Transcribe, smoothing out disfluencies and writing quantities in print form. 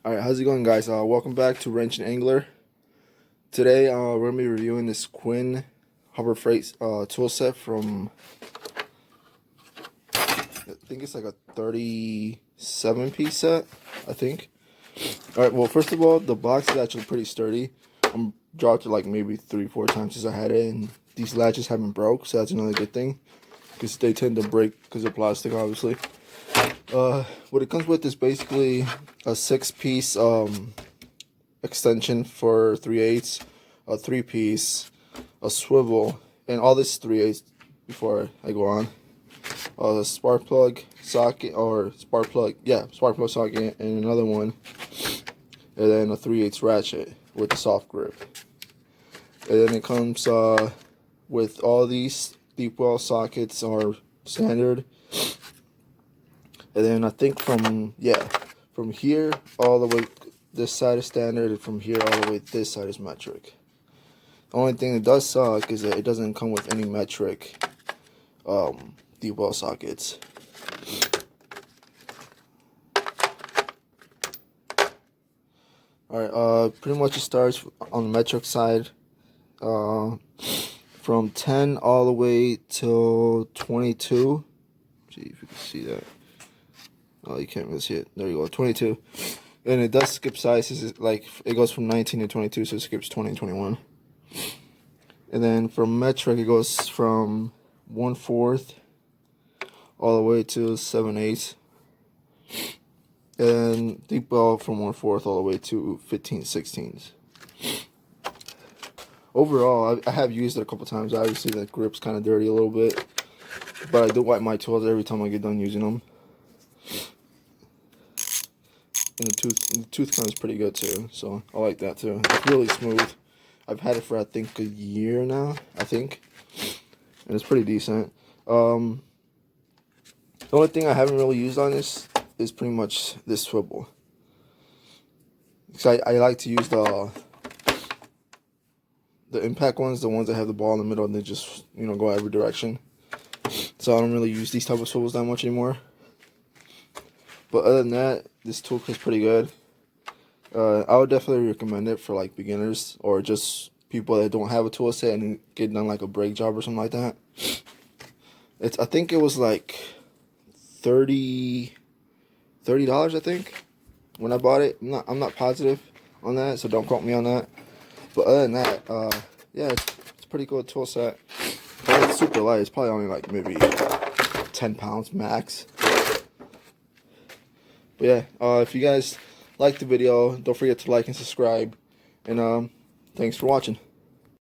Alright, how's it going, guys? Welcome back to Wrench and Angler. Today we're going to be reviewing this Quinn Harbor Freight tool set from, I think it's like a 37 piece set, I think. Alright, well, first of all, the box is actually pretty sturdy. I'm dropped it like maybe 3-4 times since I had it, and these latches haven't broke, so that's another good thing, because they tend to break because they're plastic, obviously. What it comes with is basically a 6-piece extension for 3/8, a 3-piece, a swivel, and all this 3/8 before I go on. A spark plug socket, or spark plug socket, and another one, and then a 3/8 ratchet with the soft grip. And then it comes with all these deep well sockets are standard. And then I think from here all the way, this side is standard, and from here all the way this side is metric. The only thing that does suck is that it doesn't come with any metric deep well sockets. Alright, pretty much it starts on the metric side from 10 all the way till 22. See if you can see that. Oh, you can't really see it. There you go, 22. And it does skip sizes, like it goes from 19 to 22, so it skips 20 and 21. And then from metric, it goes from 1/4 all the way to 7/8. And deep well from 1/4 all the way to 15/16. Overall, I have used it a couple times. Obviously, the grip's kind of dirty a little bit, but I do wipe my tools every time I get done using them. And the tooth comes pretty good too, so I like that too. It's really smooth. I've had it for I think a year now, I think, and it's pretty decent. The only thing I haven't really used on this is pretty much this swivel, because I like to use the impact ones, the ones that have the ball in the middle and they just go every direction. So I don't really use these type of swivels that much anymore. But other than that, this tool is pretty good. I would definitely recommend it for like beginners or just people that don't have a tool set and get done like a brake job or something like that. I think it was like $30 I think when I bought it. I'm not positive on that, so don't quote me on that. But other than that, yeah, it's a pretty cool tool set. It's super light. It's probably only like maybe 10 pounds max. But yeah, if you guys liked the video, don't forget to like and subscribe. And thanks for watching.